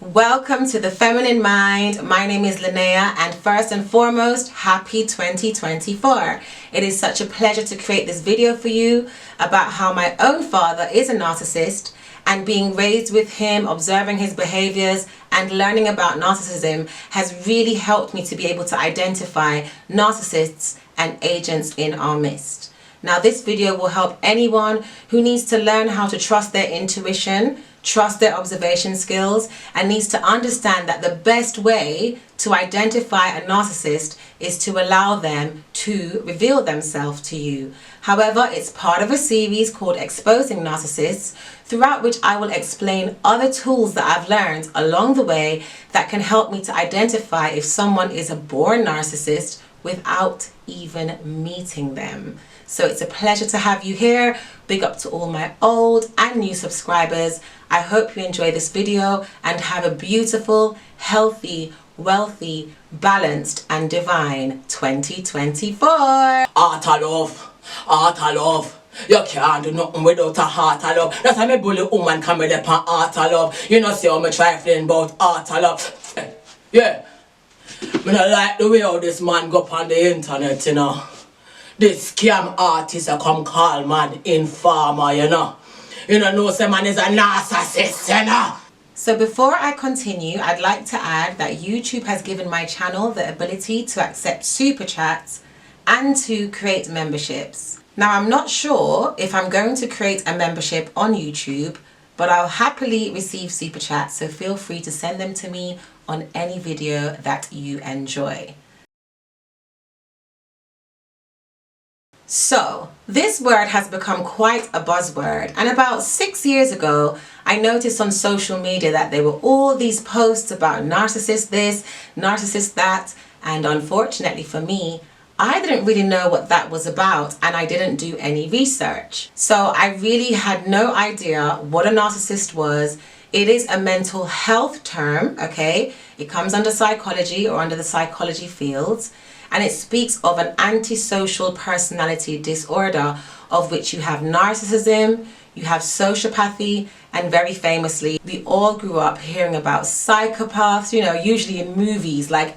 Welcome to the Feminine Mind. My name is Linnea, and first and foremost, happy 2024. It is such a pleasure to create this video for you about how my own father is a narcissist, and being raised with him, observing his behaviors and learning about narcissism has really helped me to be able to identify narcissists and agents in our midst. Now, this video will help anyone who needs to learn how to trust their intuition, trust their observation skills, and needs to understand that the best way to identify a narcissist is to allow them to reveal themselves to you. However, it's part of a series called Exposing Narcissists, throughout which I will explain other tools that I've learned along the way that can help me to identify if someone is a born narcissist without even meeting them. So it's a pleasure to have you here. Big up to all my old and new subscribers. I hope you enjoy this video and have a beautiful, healthy, wealthy, balanced and divine 2024. Heart of love, heart of love. You can't do nothing without a heart of love. That's how me bully woman come with a heart of love. You know see how me trifling about heart of love. Yeah. Me not like the way how this man go up on the internet, you know. This scam artist a come call man informer, you know. You know say man is a narcissist, you know. So before I continue, I'd like to add that YouTube has given my channel the ability to accept Superchats and to create memberships. Now, I'm not sure if I'm going to create a membership on YouTube, but I'll happily receive Superchats, so feel free to send them to me on any video that you enjoy. So, this word has become quite a buzzword, and about 6 years ago, I noticed on social media that there were all these posts about narcissist this, narcissist that, and unfortunately for me, I didn't really know what that was about, and I didn't do any research. So I really had no idea what a narcissist was. It is a mental health term, okay? It comes under psychology or under the psychology fields. And it speaks of an antisocial personality disorder, of which you have narcissism, you have sociopathy, and very famously, we all grew up hearing about psychopaths, you know, usually in movies like,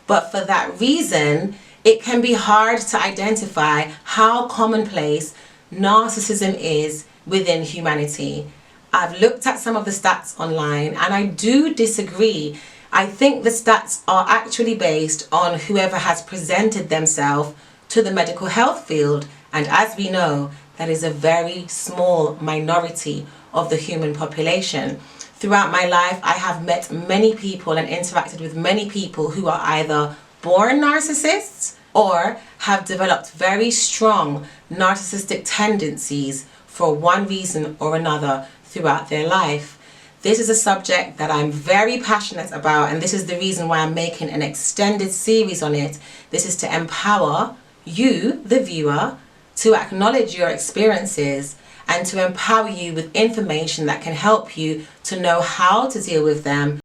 but for that reason, it can be hard to identify how commonplace narcissism is within humanity. I've looked at some of the stats online and I do disagree. I think the stats are actually based on whoever has presented themselves to the medical health field. And as we know, that is a very small minority of the human population. Throughout my life, I have met many people and interacted with many people who are either born narcissists or have developed very strong narcissistic tendencies for one reason or another throughout their life. This is a subject that I'm very passionate about, and this is the reason why I'm making an extended series on it. This is to empower you, the viewer, to acknowledge your experiences and to empower you with information that can help you to know how to deal with them.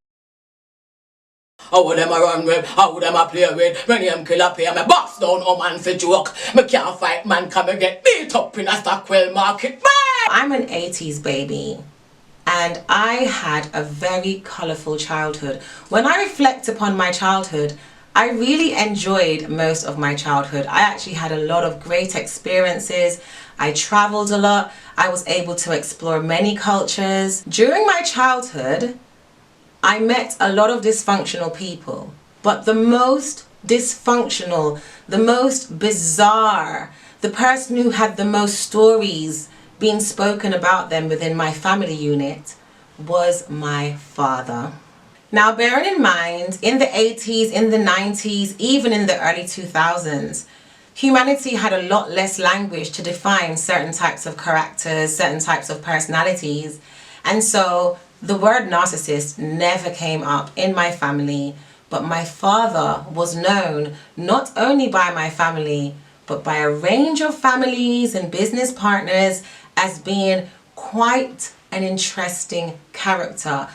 How would them a run with, how would them a play with, when them Killa P, me box down a man for joke. Me can't fight man, come and get beat up in a Stockwell market. I'm an 80s baby, and I had a very colourful childhood. When I reflect upon my childhood, I really enjoyed most of my childhood. I actually had a lot of great experiences. I travelled a lot. I was able to explore many cultures. During my childhood, I met a lot of dysfunctional people, but the most dysfunctional, the most bizarre, the person who had the most stories being spoken about them within my family unit was my father. Now, bearing in mind, in the 80s, in the 90s, even in the early 2000s, humanity had a lot less language to define certain types of characters, certain types of personalities. And so the word narcissist never came up in my family, but my father was known not only by my family, but by a range of families and business partners as being quite an interesting character.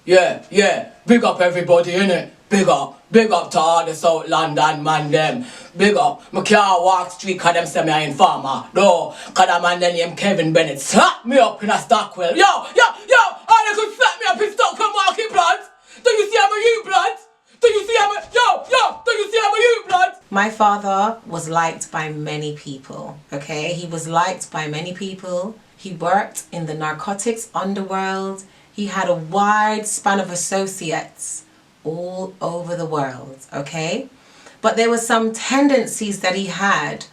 Yeah, big up everybody, innit? Big up to all the South London man them. Big up. I can't walk street cause them say me a informer. No, cause that man named Kevin Bennett slap me up in a Stockwell. Yo, all they could slap me up in Stockwell market blood. Do you see I'm a you blood? Do you see I'm a do you see I'm a you blood? My father was liked by many people, okay? He was liked by many people. He worked in the narcotics underworld. He had a wide span of associates all over the world, okay? But there were some tendencies that he had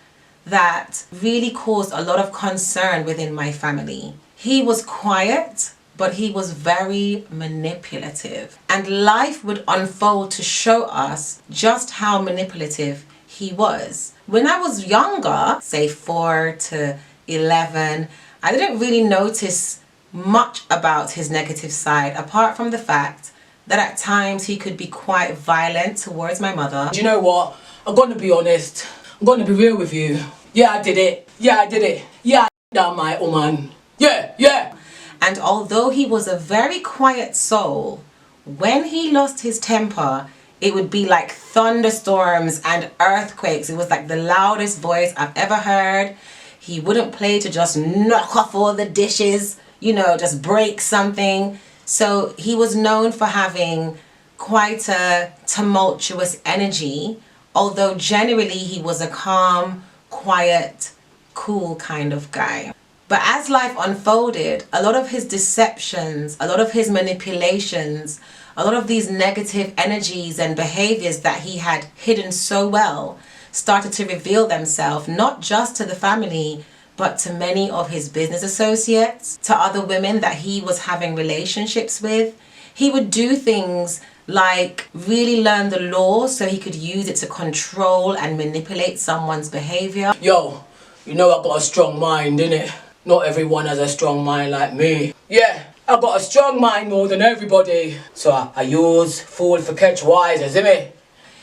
that really caused a lot of concern within my family. He was quiet, but he was very manipulative. And life would unfold to show us just how manipulative he was. When I was younger, say 4 to 11, I didn't really notice much about his negative side, apart from the fact that at times he could be quite violent towards my mother. Do you know what? I'm gonna be honest. I'm gonna be real with you. Yeah, I did it. Yeah, I done my woman. Yeah. And although he was a very quiet soul, when he lost his temper, it would be like thunderstorms and earthquakes. It was like the loudest voice I've ever heard. He wouldn't play to just knock off all the dishes, just break something. So he was known for having quite a tumultuous energy, although generally he was a calm, quiet, cool kind of guy. But as life unfolded, a lot of his deceptions, a lot of his manipulations, a lot of these negative energies and behaviors that he had hidden so well started to reveal themselves, not just to the family, but to many of his business associates, to other women that he was having relationships with. He would do things like really learn the law so he could use it to control and manipulate someone's behavior. Yo, I got a strong mind, innit? Not everyone has a strong mind like me. Yeah, I got a strong mind more than everybody. So I use fool for catch wise, isn't it?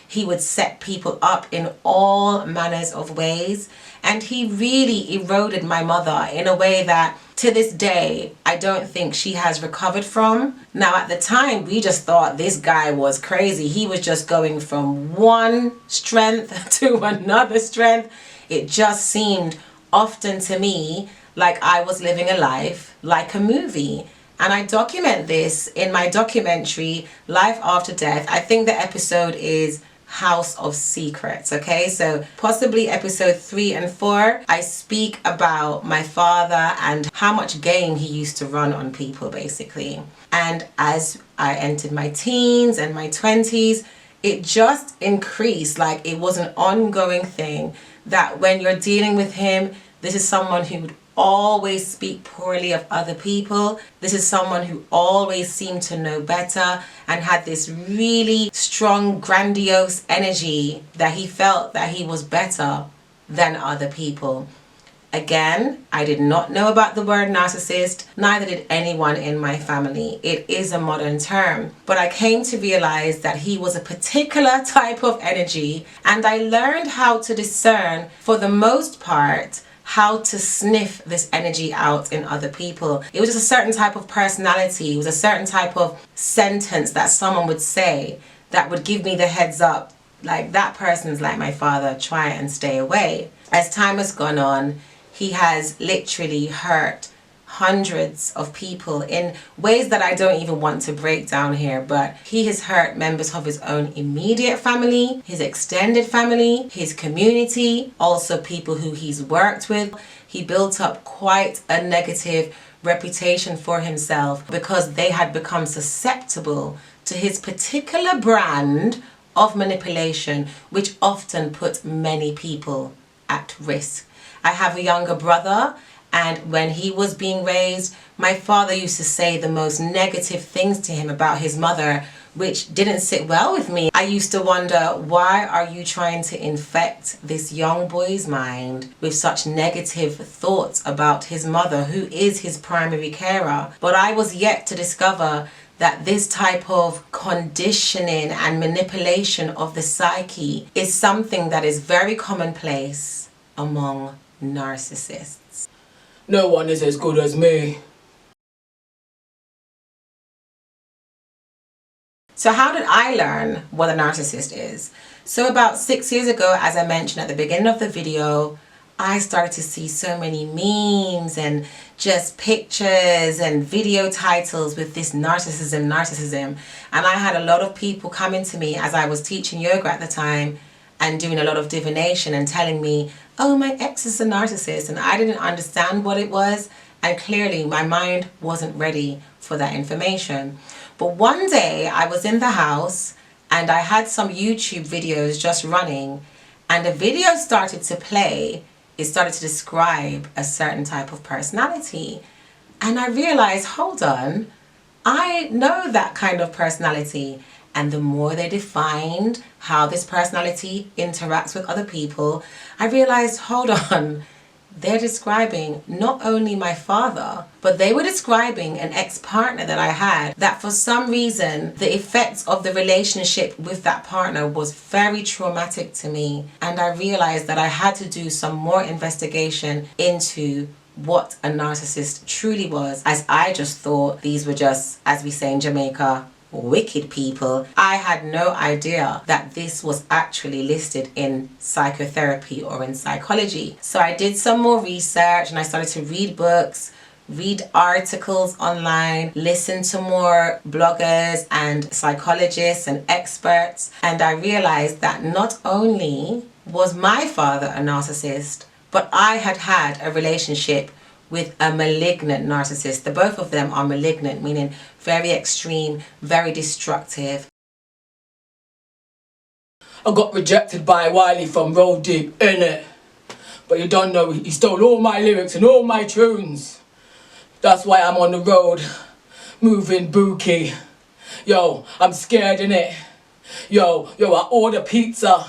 He would set people up in all manners of ways, and he really eroded my mother in a way that to this day I don't think she has recovered from. Now at the time we just thought this guy was crazy. He was just going from one strength to another strength. It just seemed often to me like I was living a life like a movie. And I document this in my documentary, Life After Death. I think the episode is House of Secrets, okay? So possibly episode 3 and 4, I speak about my father and how much game he used to run on people, basically. And as I entered my teens and my 20s, it just increased. Like it was an ongoing thing that when you're dealing with him, this is someone who would always speak poorly of other people. This is someone who always seemed to know better and had this really strong, grandiose energy that he felt that he was better than other people. Again, I did not know about the word narcissist, neither did anyone in my family. It is a modern term, but I came to realize that he was a particular type of energy, and I learned how to discern, for the most part, how to sniff this energy out in other people. It was just a certain type of personality. It was a certain type of sentence that someone would say that would give me the heads up, like that person's like my father, try and stay away. As time has gone on, he has literally hurt hundreds of people in ways that I don't even want to break down here, but he has hurt members of his own immediate family, his extended family, his community, also people who he's worked with. He built up quite a negative reputation for himself because they had become susceptible to his particular brand of manipulation, which often put many people at risk. I have a younger brother, and when he was being raised, my father used to say the most negative things to him about his mother, which didn't sit well with me. I used to wonder, why are you trying to infect this young boy's mind with such negative thoughts about his mother, who is his primary carer? But I was yet to discover that this type of conditioning and manipulation of the psyche is something that is very commonplace among narcissists. No one is as good as me. So how did I learn what a narcissist is? So about 6 years ago, as I mentioned at the beginning of the video, I started to see so many memes and just pictures and video titles with this narcissism. And I had a lot of people coming to me as I was teaching yoga at the time and doing a lot of divination and telling me, oh, my ex is a narcissist. And I didn't understand what it was. And clearly my mind wasn't ready for that information. But one day I was in the house and I had some YouTube videos just running, and a video started to play. It started to describe a certain type of personality. And I realized, hold on, I know that kind of personality. And the more they defined how this personality interacts with other people, I realized, hold on, they're describing not only my father, but they were describing an ex-partner that I had, that for some reason, the effects of the relationship with that partner was very traumatic to me. And I realized that I had to do some more investigation into what a narcissist truly was, as I just thought these were just, as we say in Jamaica, wicked people. I had no idea that this was actually listed in psychotherapy or in psychology. So I did some more research and I started to read books, read articles online, listen to more bloggers and psychologists and experts. And I realized that not only was my father a narcissist, but I had had a relationship with a malignant narcissist. The both of them are malignant, meaning very extreme, very destructive. I got rejected by Wiley from Roll Deep, innit? But you don't know, he stole all my lyrics and all my tunes. That's why I'm on the road, moving bookie. Yo, I'm scared, innit? Yo, I order pizza.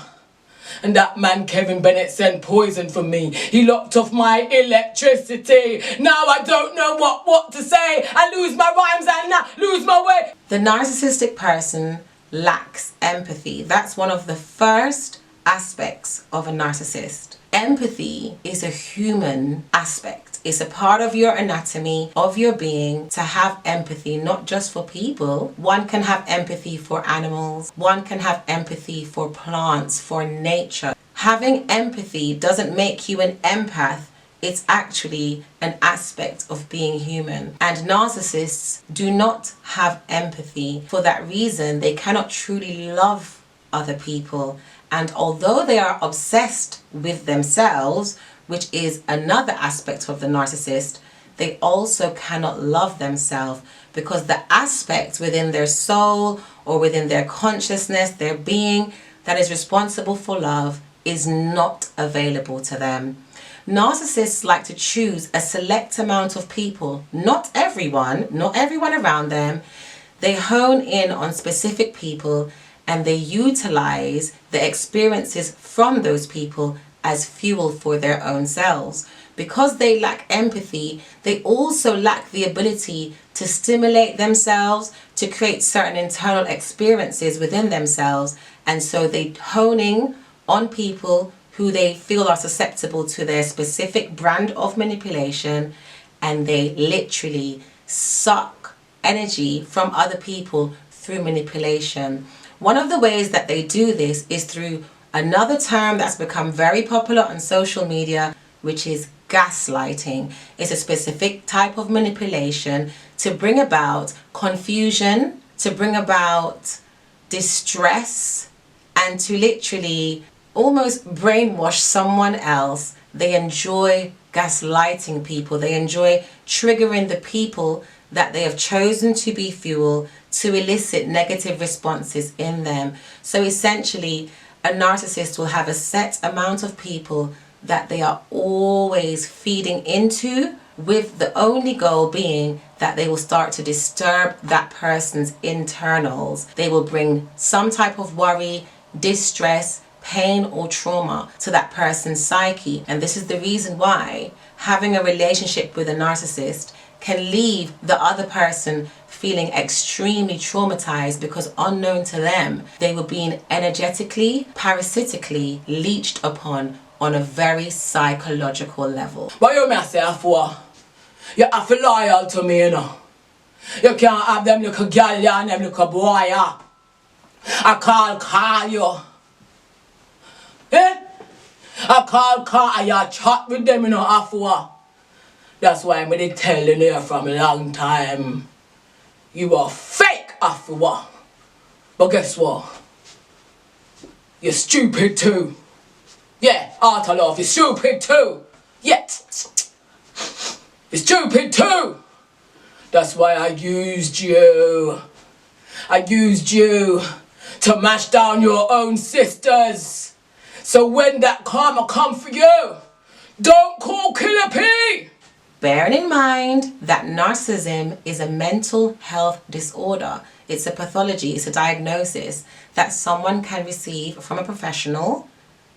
And that man Kevin Bennett sent poison for me. He locked off my electricity. Now I don't know what to say. I lose my rhymes and I lose my way. The narcissistic person lacks empathy. That's one of the first aspects of a narcissist. Empathy is a human aspect. It's a part of your anatomy, of your being, to have empathy, not just for people. One can have empathy for animals. One can have empathy for plants, for nature. Having empathy doesn't make you an empath. It's actually an aspect of being human. And narcissists do not have empathy. For that reason, they cannot truly love other people. And although they are obsessed with themselves, which is another aspect of the narcissist, they also cannot love themselves, because the aspect within their soul or within their consciousness, their being, that is responsible for love is not available to them. Narcissists like to choose a select amount of people, not everyone around them. They hone in on specific people and they utilize the experiences from those people as fuel for their own selves. Because they lack empathy, they also lack the ability to stimulate themselves, to create certain internal experiences within themselves. And so they honing on people who they feel are susceptible to their specific brand of manipulation, and they literally suck energy from other people through manipulation. One of the ways that they do this is through another term that's become very popular on social media, which is gaslighting. It's a specific type of manipulation to bring about confusion, to bring about distress, and to literally almost brainwash someone else. They enjoy gaslighting people. They enjoy triggering the people that they have chosen to be fuel to elicit negative responses in them. So essentially, a narcissist will have a set amount of people that they are always feeding into, with the only goal being that they will start to disturb that person's internals. They will bring some type of worry, distress, pain or trauma to that person's psyche. And this is the reason why having a relationship with a narcissist can leave the other person feeling extremely traumatized, because unknown to them, they were being energetically, parasitically leached upon on a very psychological level. But you may say, Afua, you have to loyal to me, you know. You can't have them little gal and them little boy, yeah. I call you. Eh? I call and you chat with them in Afua. That's why I'm really telling you from a long time. You are fake Afua. But guess what? You're stupid too. Yeah, art of love, you're stupid too. Yeah. You're stupid too. That's why I used you. I used you to mash down your own sisters. So when that karma come for you, don't call Killa P. Bearing in mind that narcissism is a mental health disorder. It's a pathology, it's a diagnosis that someone can receive from a professional,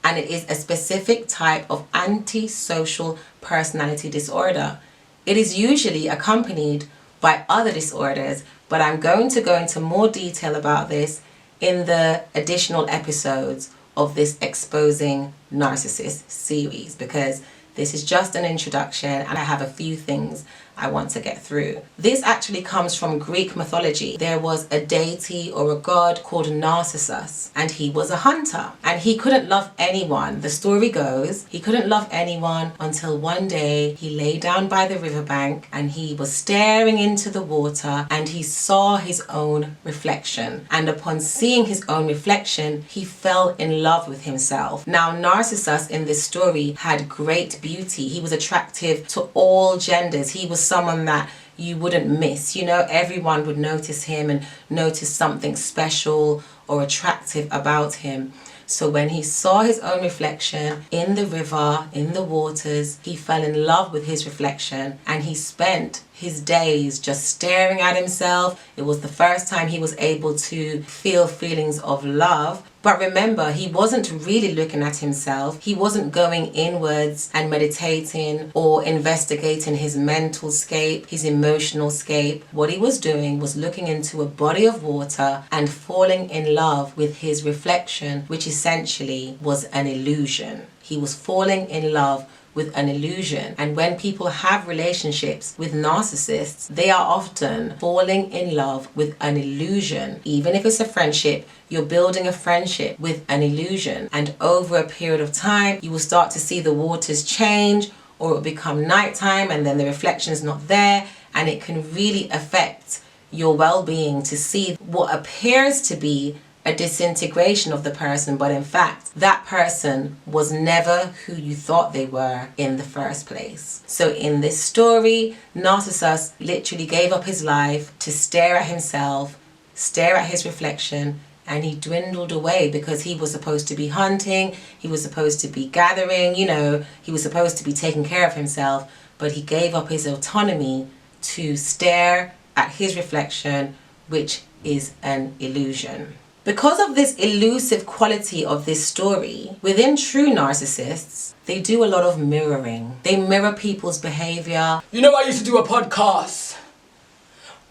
and it is a specific type of antisocial personality disorder. It is usually accompanied by other disorders, but I'm going to go into more detail about this in the additional episodes of this Exposing Narcissists series, because this is just an introduction and I have a few things I want to get through. This actually comes from Greek mythology. There was a deity or a god called Narcissus, and he was a hunter and he couldn't love anyone. The story goes, he couldn't love anyone until one day he lay down by the riverbank and he was staring into the water and he saw his own reflection. And upon seeing his own reflection, he fell in love with himself. Now, Narcissus in this story had great beauty. He was attractive to all genders. He was someone that you wouldn't miss. You know, everyone would notice him and notice something special or attractive about him. So when he saw his own reflection in the river, in the waters, he fell in love with his reflection and he spent his days just staring at himself. It was the first time he was able to feel feelings of love. But remember, he wasn't really looking at himself. He wasn't going inwards and meditating or investigating his mental scape, his emotional scape. What he was doing was looking into a body of water and falling in love with his reflection, which essentially was an illusion. He was falling in love with an illusion. And when people have relationships with narcissists, they are often falling in love with an illusion. Even if it's a friendship, you're building a friendship with an illusion. And over a period of time, you will start to see the waters change, or it will become nighttime and then the reflection is not there. And it can really affect your well-being to see what appears to be a disintegration of the person, but in fact that person was never who you thought they were in the first place. So in this story, Narcissus literally gave up his life to stare at himself, stare at his reflection, and he dwindled away because he was supposed to be hunting, he was supposed to be gathering, you know, he was supposed to be taking care of himself, but he gave up his autonomy to stare at his reflection, which is an illusion. Because of this elusive quality of this story, within true narcissists, they do a lot of mirroring. They mirror people's behavior. You know, I used to do a podcast.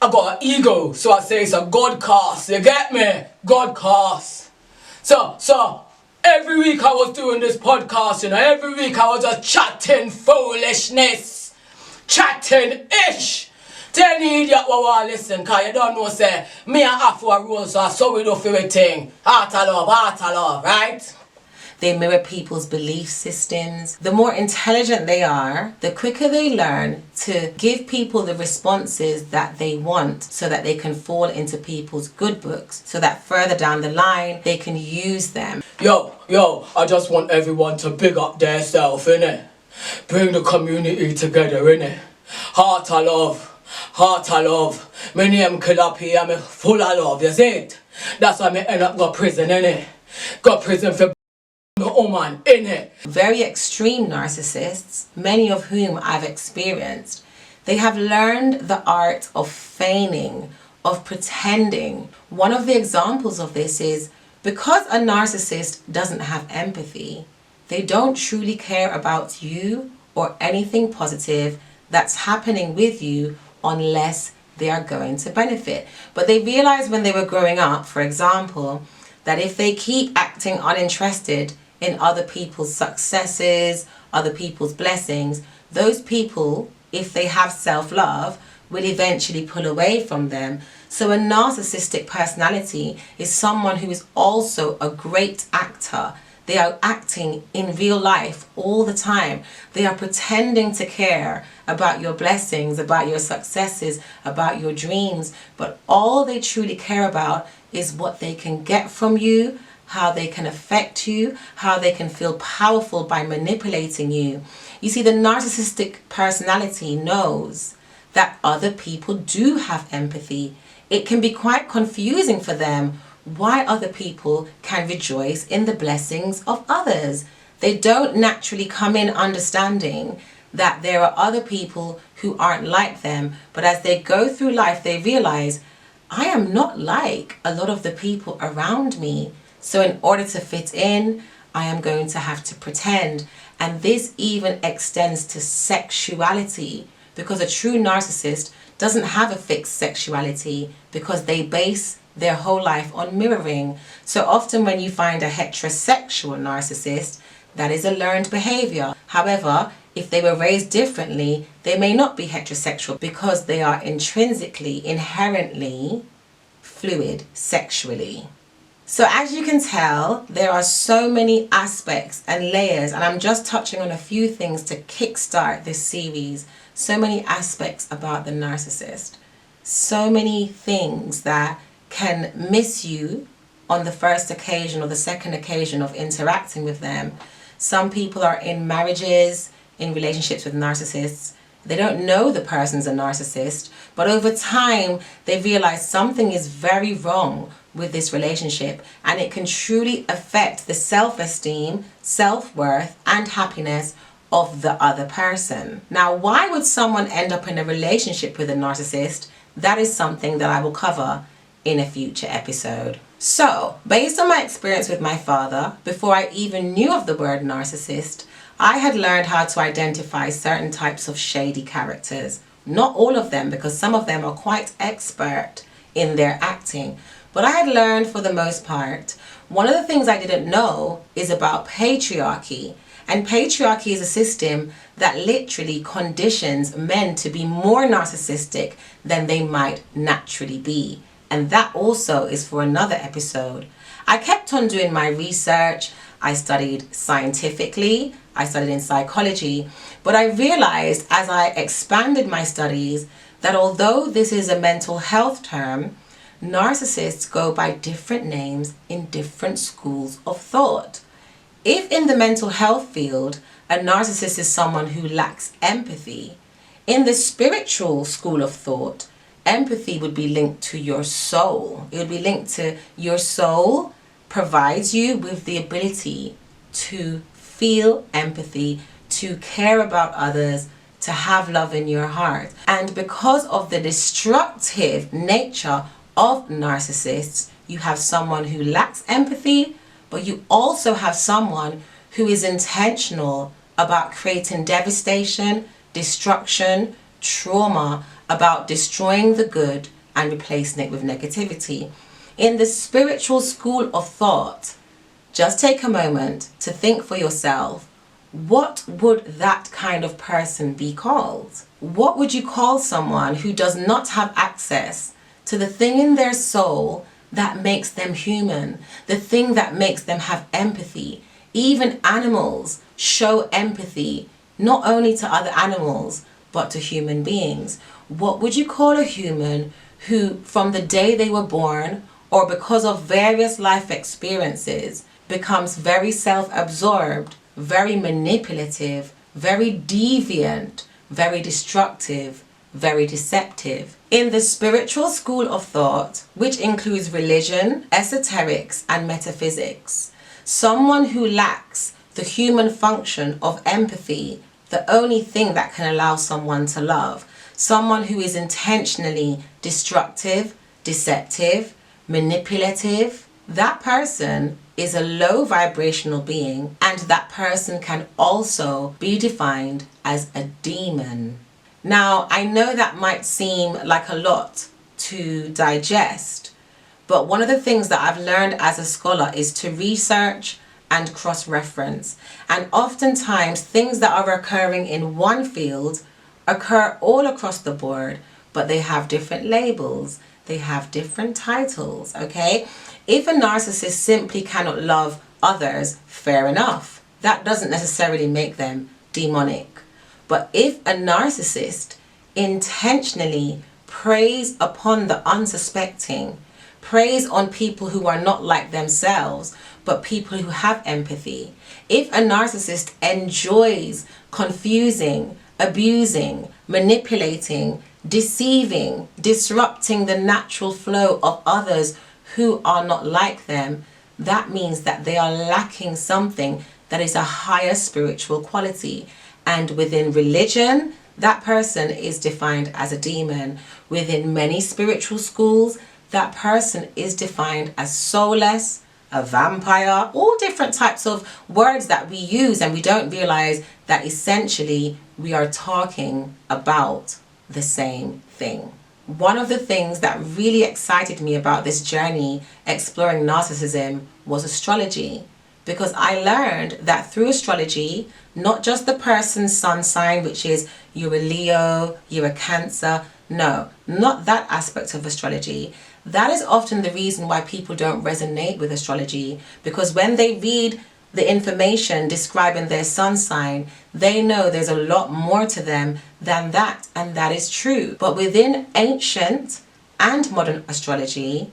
I got an ego, so I say it's a Godcast. You get me? Godcast. So every week I was doing this podcast, you know, every week I was just chatting foolishness. Chatting-ish. Tell the idiot what listen, cause you don't know, say, me and Afua rules are so we do for everything. Heart of love, right? They mirror people's belief systems. The more intelligent they are, the quicker they learn to give people the responses that they want so that they can fall into people's good books, so that further down the line, they can use them. Yo, I just want everyone to big up their self, innit? Bring the community together, innit? Heart of love. Heart of love. My name Killa P, I'm full of love, you see it? That's why I end up go prison, innit? Go prison for the woman, innit? Very extreme narcissists, many of whom I've experienced, they have learned the art of feigning, of pretending. One of the examples of this is because a narcissist doesn't have empathy, they don't truly care about you or anything positive that's happening with you unless they are going to benefit. But they realized when they were growing up, for example, that if they keep acting uninterested in other people's successes, other people's blessings, those people, if they have self-love, will eventually pull away from them. So a narcissistic personality is someone who is also a great actor. They are acting in real life all the time. They are pretending to care about your blessings, about your successes, about your dreams. But all they truly care about is what they can get from you, how they can affect you, how they can feel powerful by manipulating you. You see, the narcissistic personality knows that other people do have empathy. It can be quite confusing for them why other people can rejoice in the blessings of others. They don't naturally come in understanding that there are other people who aren't like them, but as they go through life, they realize, I am not like a lot of the people around me. So in order to fit in, I am going to have to pretend. And this even extends to sexuality, because a true narcissist doesn't have a fixed sexuality because they base their whole life on mirroring. So often when you find a heterosexual narcissist, that is a learned behavior. However, if they were raised differently, they may not be heterosexual because they are intrinsically, inherently fluid sexually. So as you can tell, there are so many aspects and layers, and I'm just touching on a few things to kickstart this series. So many aspects about the narcissist. So many things that can miss you on the first occasion or the second occasion of interacting with them. Some people are in marriages, in relationships with narcissists. They don't know the person's a narcissist, but over time they realize something is very wrong with this relationship, and it can truly affect the self-esteem, self-worth, and happiness of the other person. Now, why would someone end up in a relationship with a narcissist? That is something that I will cover in a future episode. So, based on my experience with my father, before I even knew of the word narcissist, I had learned how to identify certain types of shady characters. Not all of them, because some of them are quite expert in their acting. But I had learned, for the most part, one of the things I didn't know is about patriarchy. And patriarchy is a system that literally conditions men to be more narcissistic than they might naturally be. And that also is for another episode. I kept on doing my research. I studied scientifically. I studied in psychology. But I realized as I expanded my studies that although this is a mental health term, narcissists go by different names in different schools of thought. If in the mental health field, a narcissist is someone who lacks empathy, in the spiritual school of thought, empathy would be linked to your soul. It would be linked to your soul provides you with the ability to feel empathy, to care about others, to have love in your heart. And because of the destructive nature of narcissists, you have someone who lacks empathy, but you also have someone who is intentional about creating devastation, destruction, trauma, about destroying the good and replacing it with negativity. In the spiritual school of thought, just take a moment to think for yourself, what would that kind of person be called? What would you call someone who does not have access to the thing in their soul that makes them human, the thing that makes them have empathy? Even animals show empathy, not only to other animals, but to human beings. What would you call a human who, from the day they were born, or because of various life experiences, becomes very self-absorbed, very manipulative, very deviant, very destructive, very deceptive? In the spiritual school of thought, which includes religion, esoterics, and metaphysics, someone who lacks the human function of empathy, the only thing that can allow someone to love, someone who is intentionally destructive, deceptive, manipulative, that person is a low vibrational being, and that person can also be defined as a demon. Now, I know that might seem like a lot to digest, but one of the things that I've learned as a scholar is to research and cross-reference. And oftentimes, things that are occurring in one field occur all across the board, but they have different labels. They have different titles, okay? If a narcissist simply cannot love others, fair enough. That doesn't necessarily make them demonic. But if a narcissist intentionally preys upon the unsuspecting, preys on people who are not like themselves, but people who have empathy, if a narcissist enjoys confusing, abusing, manipulating, deceiving, disrupting the natural flow of others who are not like them, that means that they are lacking something that is a higher spiritual quality. And within religion, that person is defined as a demon. Within many spiritual schools, that person is defined as soulless, a vampire, all different types of words that we use, and we don't realize that essentially we are talking about the same thing. One of the things that really excited me about this journey exploring narcissism was astrology, because I learned that through astrology, not just the person's sun sign, which is you're a Leo, you're a Cancer, no, not that aspect of astrology. That is often the reason why people don't resonate with astrology, because when they read the information describing their sun sign, they know there's a lot more to them than that, and that is true. But within ancient and modern astrology,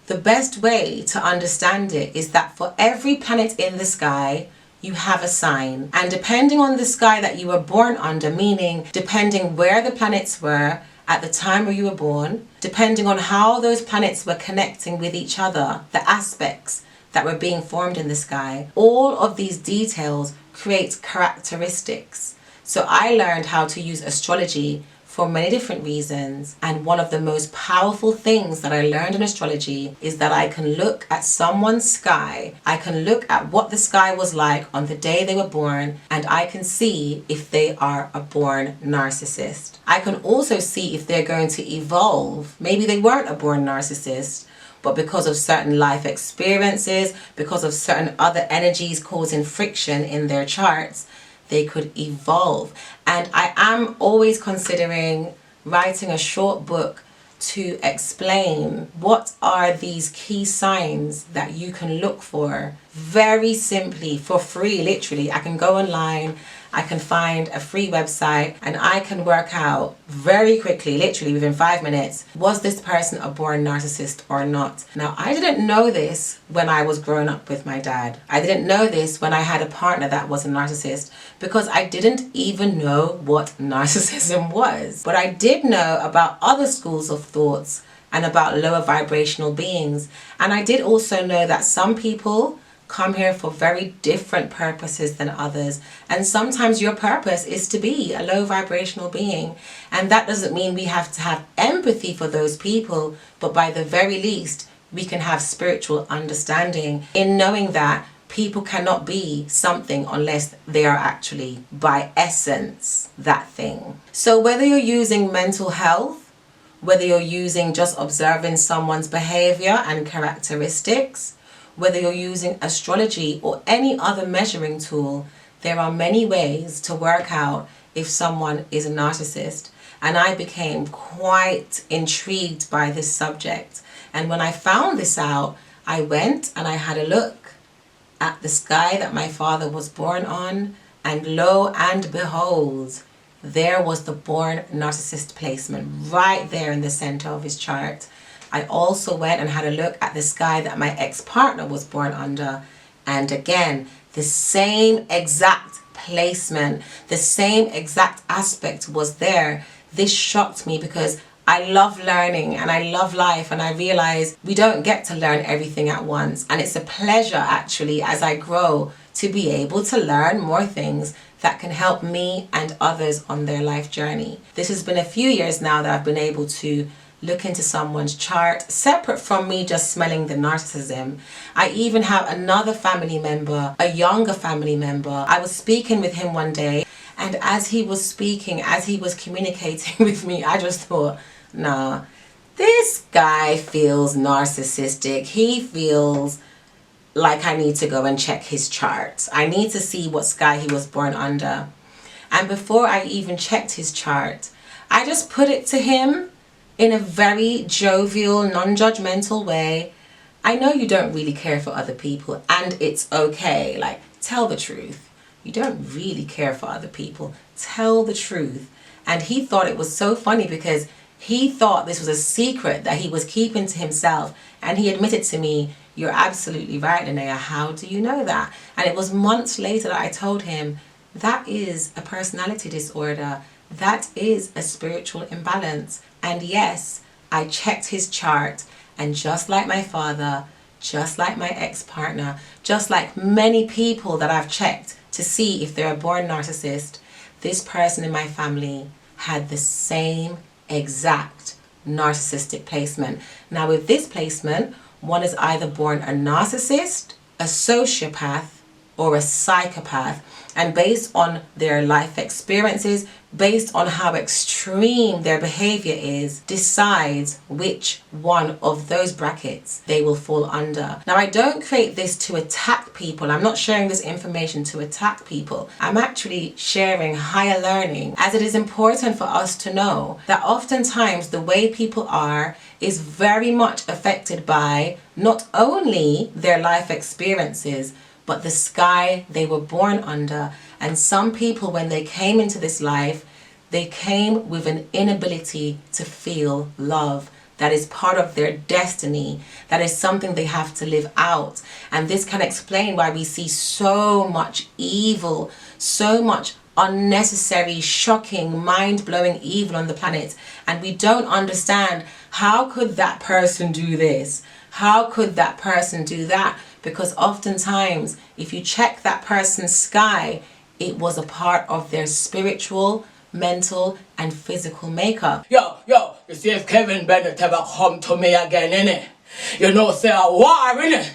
the best way to understand it is that for every planet in the sky, you have a sign. And depending on the sky that you were born under, meaning depending where the planets were at the time where you were born, depending on how those planets were connecting with each other, the aspects that were being formed in the sky, all of these details create characteristics. So I learned how to use astrology for many different reasons, and one of the most powerful things that I learned in astrology is that I can look at someone's sky, I can look at what the sky was like on the day they were born, and I can see if they are a born narcissist. I can also see if they're going to evolve. Maybe they weren't a born narcissist, but because of certain life experiences, because of certain other energies causing friction in their charts, they could evolve. And I am always considering writing a short book to explain what are these key signs that you can look for very simply for free. Literally, I can go online, I can find a free website, and I can work out very quickly, literally within 5 minutes, was this person a born narcissist or not? Now, I didn't know this when I was growing up with my dad. I didn't know this when I had a partner that was a narcissist, because I didn't even know what narcissism was. But I did know about other schools of thoughts and about lower vibrational beings. And I did also know that some people come here for very different purposes than others, and sometimes your purpose is to be a low vibrational being, and that doesn't mean we have to have empathy for those people, but by the very least we can have spiritual understanding in knowing that people cannot be something unless they are actually by essence that thing. So whether you're using mental health, whether you're using just observing someone's behavior and characteristics, whether you're using astrology or any other measuring tool, there are many ways to work out if someone is a narcissist. And I became quite intrigued by this subject. And when I found this out, I went and I had a look at the sky that my father was born on, and lo and behold, there was the born narcissist placement right there in the center of his chart. I also went and had a look at the sky that my ex-partner was born under, and again, the same exact placement, the same exact aspect was there. This shocked me because I love learning and I love life, and I realize we don't get to learn everything at once, and it's a pleasure actually as I grow to be able to learn more things that can help me and others on their life journey. This has been a few years now that I've been able to look into someone's chart, separate from me just smelling the narcissism. I even have another family member, a younger family member. I was speaking with him one day, and as he was speaking, as he was communicating with me, I just thought, nah, this guy feels narcissistic. He feels like I need to go and check his chart. I need to see what sky he was born under. And before I even checked his chart, I just put it to him in a very jovial, non-judgmental way, I know you don't really care for other people and it's okay. Like, tell the truth. You don't really care for other people. Tell the truth. And he thought it was so funny because he thought this was a secret that he was keeping to himself. And he admitted to me, you're absolutely right, Linnea. How do you know that? And it was months later that I told him, that is a personality disorder. That is a spiritual imbalance. And yes, I checked his chart. And just like my father, just like my ex-partner, just like many people that I've checked to see if they're a born narcissist, this person in my family had the same exact narcissistic placement. Now with this placement, one is either born a narcissist, a sociopath, or a psychopath. And based on their life experiences, based on how extreme their behavior is, decides which one of those brackets they will fall under. Now, I don't create this to attack people. I'm not sharing this information to attack people. I'm actually sharing higher learning, as it is important for us to know that oftentimes the way people are is very much affected by not only their life experiences, but the sky they were born under. And some people, when they came into this life, they came with an inability to feel love. That is part of their destiny. That is something they have to live out. And this can explain why we see so much evil, so much unnecessary, shocking, mind-blowing evil on the planet. And we don't understand, how could that person do this? How could that person do that? Because oftentimes, if you check that person's sky, it was a part of their spiritual, mental, and physical makeup. Yo, you see if Kevin Bennett ever come to me again, innit? You know, say a war, innit?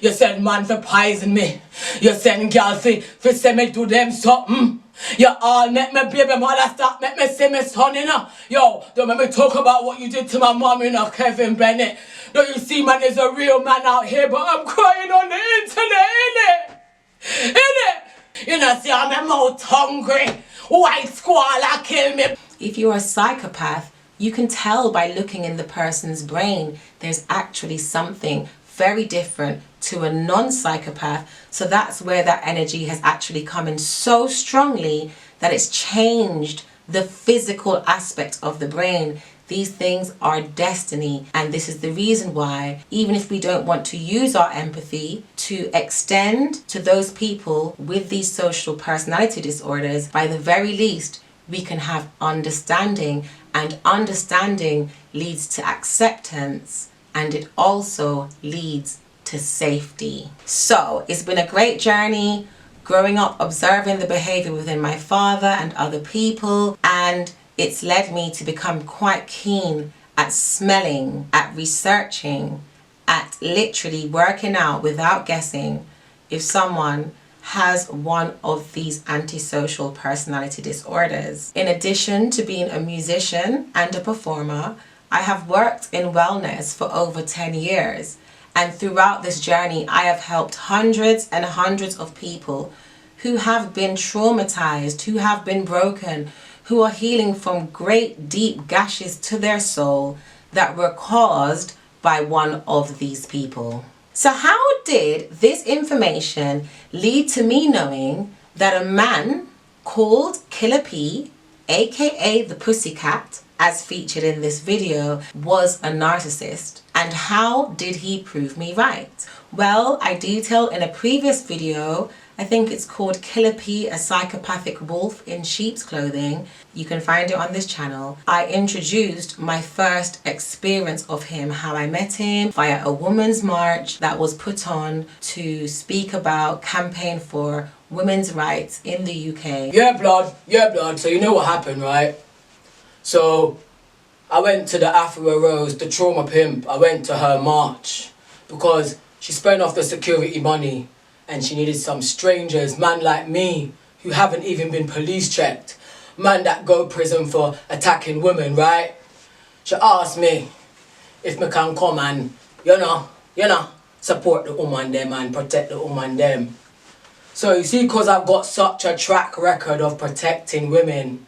You send man for poison me. You send girl for say me do them something. You all make me baby mother stop, make me see me son, you know. Yo, don't make me talk about what you did to my mom, you know, Kevin Bennett. Don't you see, man, there's a real man out here, but I'm crying on the internet, innit? Innit? You know, see, I'm a mouth hungry. White squall kill me. If you're a psychopath, you can tell by looking in the person's brain. There's actually something very different to a non-psychopath. So that's where that energy has actually come in so strongly that it's changed the physical aspect of the brain. These things are destiny, and this is the reason why, even if we don't want to use our empathy to extend to those people with these social personality disorders, by the very least, we can have understanding, and understanding leads to acceptance, and it also leads to safety. So it's been a great journey growing up, observing the behavior within my father and other people, and it's led me to become quite keen at smelling, at researching, at literally working out without guessing if someone has one of these antisocial personality disorders. In addition to being a musician and a performer, I have worked in wellness for over 10 years. And throughout this journey, I have helped hundreds and hundreds of people who have been traumatized, who have been broken, who are healing from great deep gashes to their soul that were caused by one of these people. So how did this information lead to me knowing that a man called Killa P, aka the Pussycat, as featured in this video, was a narcissist? And how did he prove me right? Well, I detailed in a previous video, I think it's called Killa P, a psychopathic wolf in sheep's clothing. You can find it on this channel. I introduced my first experience of him, how I met him via a women's march that was put on to speak about, campaign for women's rights in the UK. Yeah, blood. So you know what happened, right? So I went to the Afua Rose, the trauma pimp. I went to her march because she spent off the security money and she needed some strangers, man like me, who haven't even been police checked, man that go prison for attacking women, right? She asked me if me can come and, you know, support the woman them and protect the woman them. So you see, because I've got such a track record of protecting women,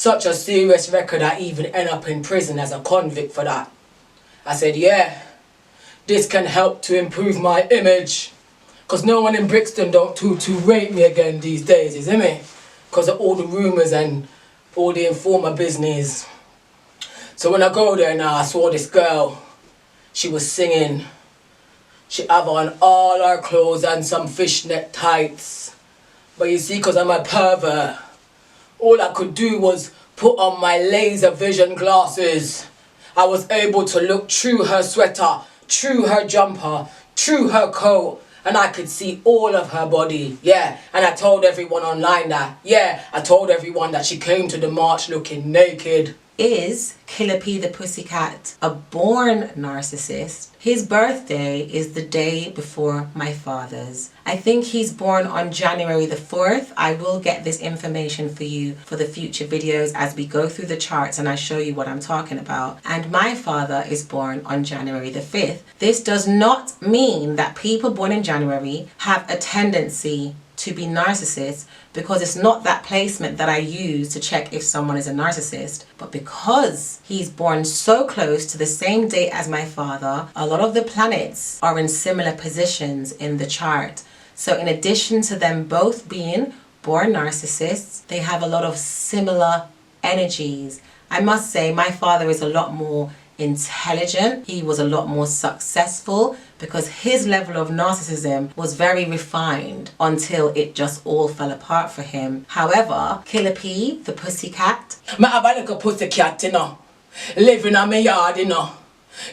Such a serious record I even end up in prison as a convict for that. I said, yeah, this can help to improve my image. Because no one in Brixton don't to rate me again these days, you see me? Because of all the rumours and all the informer business. So when I go there now, I saw this girl. She was singing. She have on all her clothes and some fishnet tights. But you see, because I'm a pervert, all I could do was put on my laser vision glasses. I was able to look through her sweater, through her jumper, through her coat, and I could see all of her body. Yeah, and I told everyone online that, I told everyone that she came to the march looking naked. Is Killa P the Pussycat a born narcissist? His birthday is the day before my father's. I think he's born on January the 4th. I will get this information for you for the future videos as we go through the charts and I show you what I'm talking about. And my father is born on January the 5th. This does not mean that people born in January have a tendency to be narcissists, because it's not that placement that I use to check if someone is a narcissist. But because he's born so close to the same date as my father, a lot of the planets are in similar positions in the chart. So in addition to them both being born narcissists, they have a lot of similar energies. I must say my father is a lot more intelligent. He was a lot more successful because his level of narcissism was very refined until it just all fell apart for him. However, Killa P, the Pussycat. I have a little pussycat, you know. Living on my yard, you know.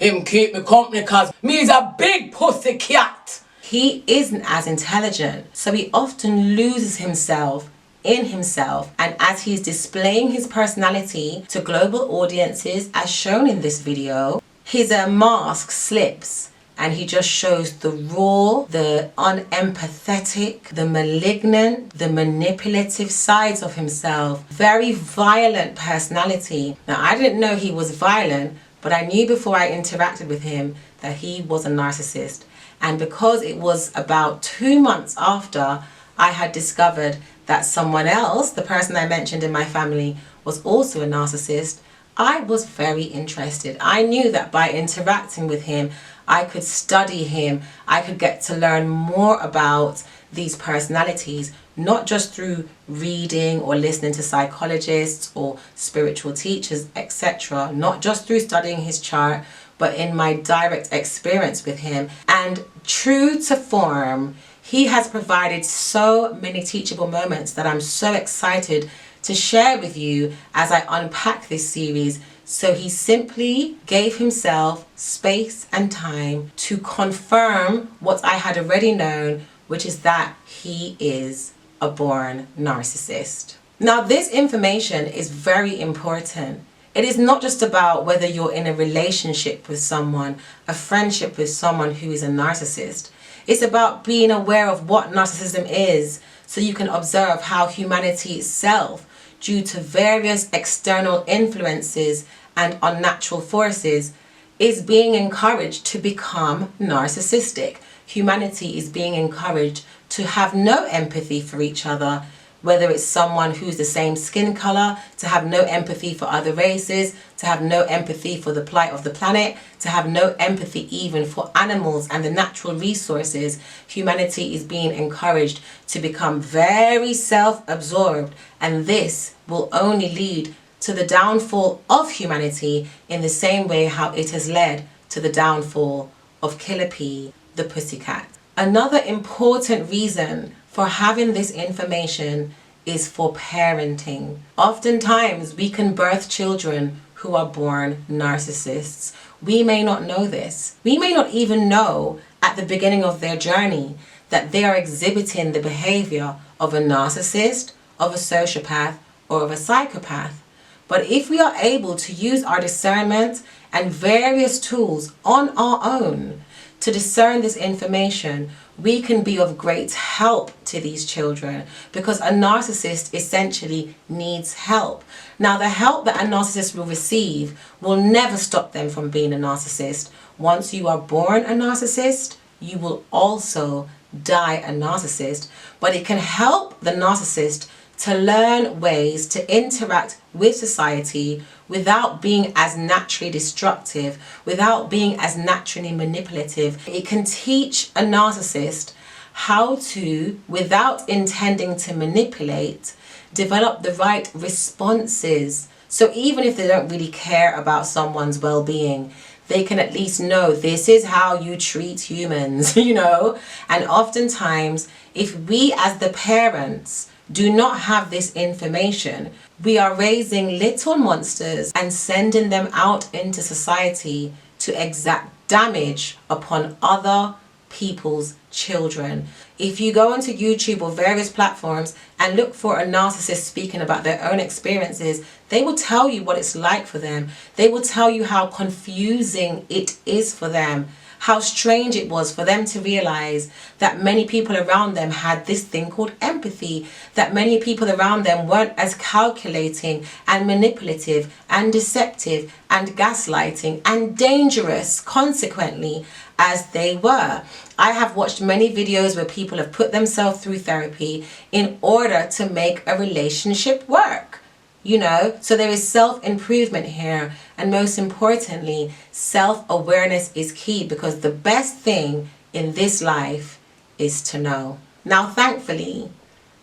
Him keep me company cause me is a big pussycat. He isn't as intelligent, so he often loses himself in himself, and as he's displaying his personality to global audiences as shown in this video, his mask slips and he just shows the raw, the unempathetic, the malignant, the manipulative sides of himself. Very violent personality. Now I didn't know he was violent, but I knew before I interacted with him that he was a narcissist. And because it was about 2 months after I had discovered that someone else, the person I mentioned in my family, was also a narcissist, I was very interested. I knew that by interacting with him, I could study him, I could get to learn more about these personalities, not just through reading or listening to psychologists or spiritual teachers, etc. Not just through studying his chart, but in my direct experience with him. And true to form, he has provided so many teachable moments that I'm so excited to share with you as I unpack this series. So he simply gave himself space and time to confirm what I had already known, which is that he is a born narcissist. Now, this information is very important. It is not just about whether you're in a relationship with someone, a friendship with someone who is a narcissist. It's about being aware of what narcissism is so you can observe how humanity itself, due to various external influences and unnatural forces, is being encouraged to become narcissistic. Humanity is being encouraged to have no empathy for each other, whether it's someone who's the same skin color, to have no empathy for other races, to have no empathy for the plight of the planet, to have no empathy even for animals and the natural resources. Humanity is being encouraged to become very self-absorbed, and this will only lead to the downfall of humanity in the same way how it has led to the downfall of Killa P, the Pussycat. Another important reason for having this information is for parenting. Oftentimes we can birth children who are born narcissists. We may not know this. We may not even know at the beginning of their journey that they are exhibiting the behavior of a narcissist, of a sociopath, or of a psychopath. But if we are able to use our discernment and various tools on our own to discern this information, we can be of great help to these children, because a narcissist essentially needs help. Now, the help that a narcissist will receive will never stop them from being a narcissist. Once you are born a narcissist, you will also die a narcissist, but it can help the narcissist to learn ways to interact with society without being as naturally destructive, without being as naturally manipulative. It can teach a narcissist how to, without intending to manipulate, develop the right responses. So even if they don't really care about someone's well-being, they can at least know this is how you treat humans, you know? And oftentimes, if we as the parents do not have this information, we are raising little monsters and sending them out into society to exact damage upon other people's children. If you go onto YouTube or various platforms and look for a narcissist speaking about their own experiences, they will tell you what it's like for them. They will tell you how confusing it is for them, how strange it was for them to realize that many people around them had this thing called empathy, that many people around them weren't as calculating and manipulative and deceptive and gaslighting and dangerous, consequently, as they were. I have watched many videos where people have put themselves through therapy in order to make a relationship work. You know, so there is self-improvement here, and most importantly, self-awareness is key, because the best thing in this life is to know. Now, thankfully,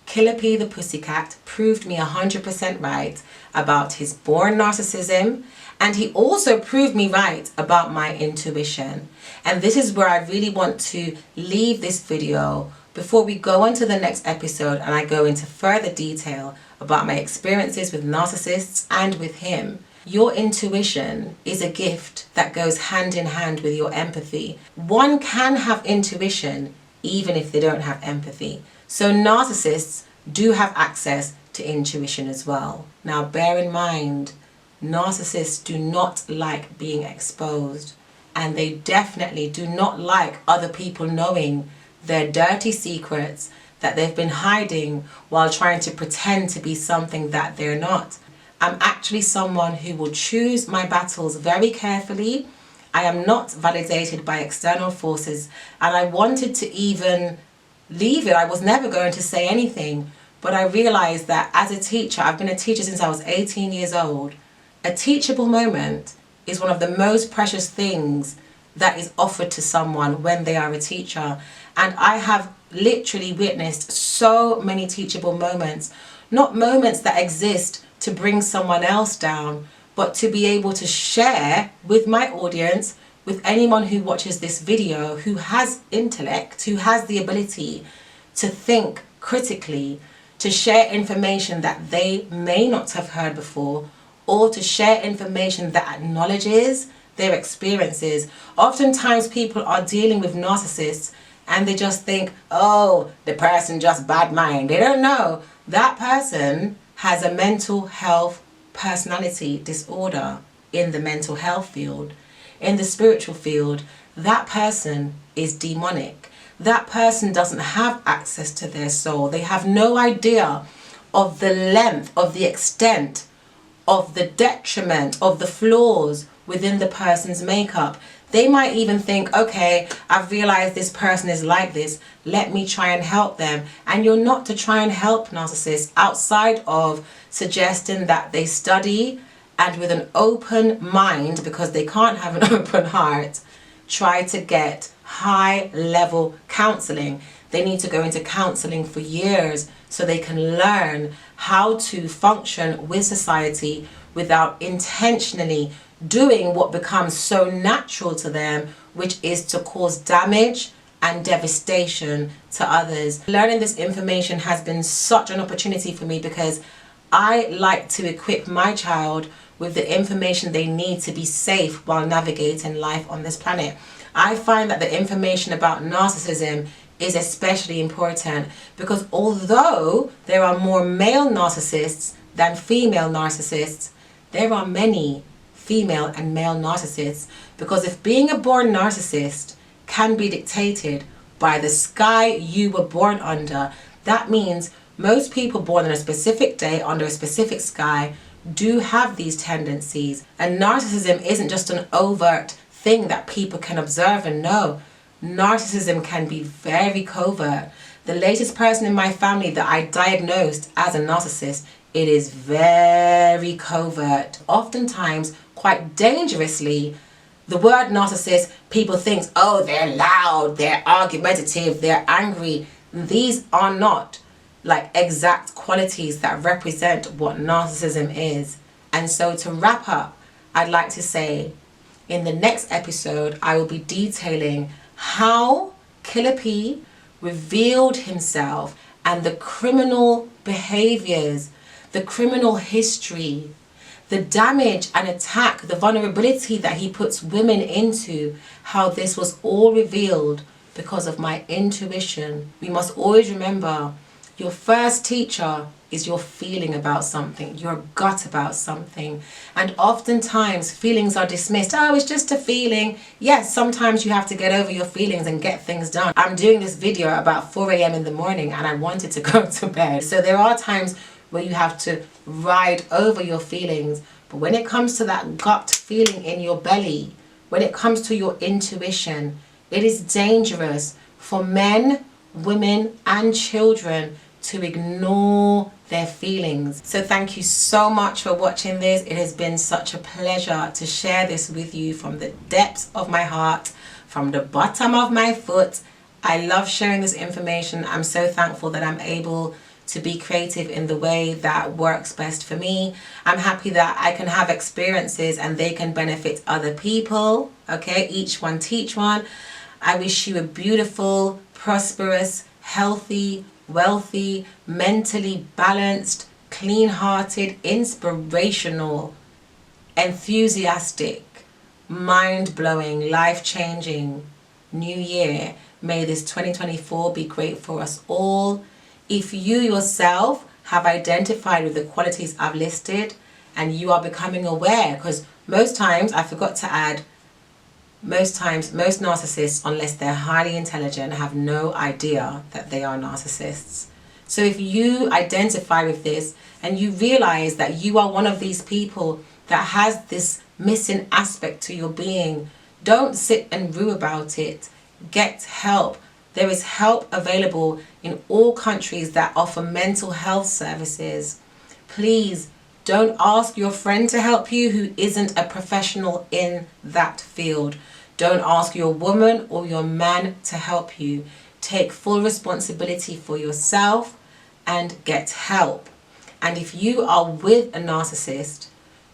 Killa P the Pussycat proved me 100% right about his born narcissism, and he also proved me right about my intuition. And this is where I really want to leave this video before we go on to the next episode and I go into further detail about my experiences with narcissists and with him. Your intuition is a gift that goes hand in hand with your empathy. One can have intuition even if they don't have empathy. So narcissists do have access to intuition as well. Now bear in mind, narcissists do not like being exposed, and they definitely do not like other people knowing their dirty secrets that they've been hiding while trying to pretend to be something that they're not. I'm actually someone who will choose my battles very carefully. I am not validated by external forces, and I wanted to even leave it. I was never going to say anything, but I realized that as a teacher, I've been a teacher since I was 18 years old. A teachable moment is one of the most precious things that is offered to someone when they are a teacher. And I have literally witnessed so many teachable moments, not moments that exist to bring someone else down, but to be able to share with my audience, with anyone who watches this video, who has intellect, who has the ability to think critically, to share information that they may not have heard before, or to share information that acknowledges their experiences. Oftentimes people are dealing with narcissists and they just think, oh, the person just bad mind. They don't know that person has a mental health personality disorder in the mental health field. In the spiritual field, that person is demonic. That person doesn't have access to their soul. They have no idea of the length, of the extent, of the detriment, of the flaws within the person's makeup. They might even think, okay, I've realized this person is like this, let me try and help them. And you're not to try and help narcissists outside of suggesting that they study and with an open mind, because they can't have an open heart, try to get high level counseling. They need to go into counseling for years so they can learn how to function with society without intentionally doing what becomes so natural to them, which is to cause damage and devastation to others. Learning this information has been such an opportunity for me, because I like to equip my child with the information they need to be safe while navigating life on this planet. I find that the information about narcissism is especially important, because although there are more male narcissists than female narcissists, there are many female and male narcissists. Because if being a born narcissist can be dictated by the sky you were born under, that means most people born on a specific day under a specific sky do have these tendencies. And narcissism isn't just an overt thing that people can observe and know. Narcissism can be very covert. the latest person in my family that I diagnosed as a narcissist, it is very covert. Oftentimes, quite dangerously, the word narcissist, people think, oh, they're loud, they're argumentative, they're angry. These are not like exact qualities that represent what narcissism is. And so to wrap up, I'd like to say, in the next episode, I will be detailing how Killa P revealed himself and the criminal behaviors, the criminal history, the damage and attack, the vulnerability that he puts women into, how this was all revealed because of my intuition. We must always remember, your first teacher is your feeling about something, your gut about something. And oftentimes feelings are dismissed. Oh, it's just a feeling. Yes, sometimes you have to get over your feelings and get things done. I'm doing this video about 4 a.m. in the morning and I wanted to go to bed. So there are times where you have to ride over your feelings. But when it comes to that gut feeling in your belly, when it comes to your intuition, it is dangerous for men, women, and children to ignore their feelings. So thank you so much for watching this. It has been such a pleasure to share this with you from the depths of my heart, from the bottom of my foot. I love sharing this information. I'm so thankful that I'm able to be creative in the way that works best for me. I'm happy that I can have experiences and they can benefit other people. Okay, each one teach one. I wish you a beautiful, prosperous, healthy, wealthy, mentally balanced, clean-hearted, inspirational, enthusiastic, mind-blowing, life-changing new year. May this 2024 be great for us all. If you yourself have identified with the qualities I've listed and you are becoming aware, because most times, I forgot to add, most narcissists, unless they're highly intelligent, have no idea that they are narcissists. So if you identify with this and you realize that you are one of these people that has this missing aspect to your being, don't sit and rue about it. Get help. There is help available in all countries that offer mental health services. Please don't ask your friend to help you who isn't a professional in that field. Don't ask your woman or your man to help you. Take full responsibility for yourself and get help. And if you are with a narcissist,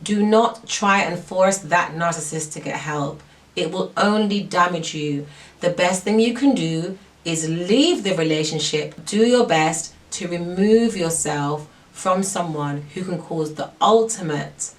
do not try and force that narcissist to get help. It will only damage you. The best thing you can do is leave the relationship. Do your best to remove yourself from someone who can cause the ultimate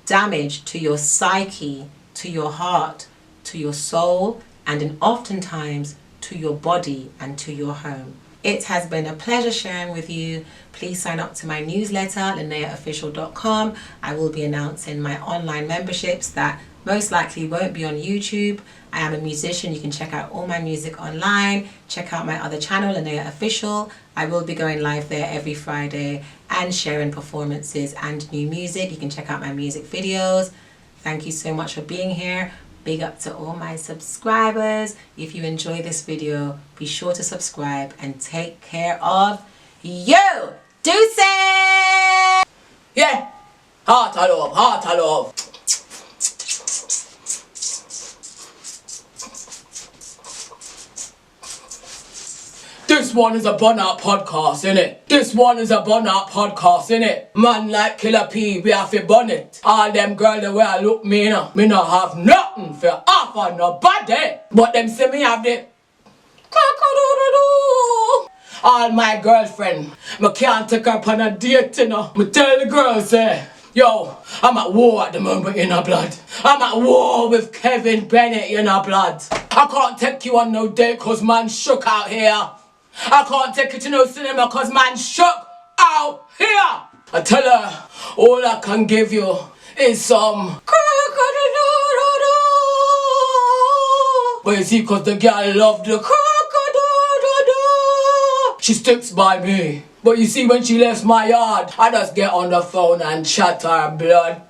damage to your psyche, to your heart, to your soul, and oftentimes to your body and to your home. It has been a pleasure sharing with you. Please sign up to my newsletter, lineaofficial.com. I will be announcing my online memberships that most likely won't be on YouTube. I am a musician. You can check out all my music online. Check out my other channel, Linnea Official. I will be going live there every Friday and sharing performances and new music. You can check out my music videos. Thank you so much for being here. Big up to all my subscribers. If you enjoy this video, be sure to subscribe and take care of you. Deuces! Yeah, heart I love, heart I love. This one is a burnout podcast, innit? This one is a burnout podcast, innit? Man like Killa P, we have to burn it. All them girls the way I look me, me not have nothing for offer nobody. But them say me have the all my girlfriend, me can't take her on a date, you know. Me tell the girls, say, yo, I'm at war at the moment, you know, blood. I'm at war with Kevin Bennett, you know, blood. I can't take you on no date cause man shook out here. I can't take you to no cinema cause man shook out here. I tell her, all I can give you is some but you see, cause the girl loved the she sticks by me. But you see, when she left my yard, I just get on the phone and chat her blood.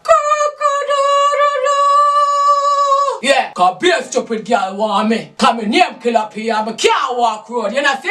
Yeah, cause be a stupid girl want me. Cause me name Killa P and me can't walk road, you know see?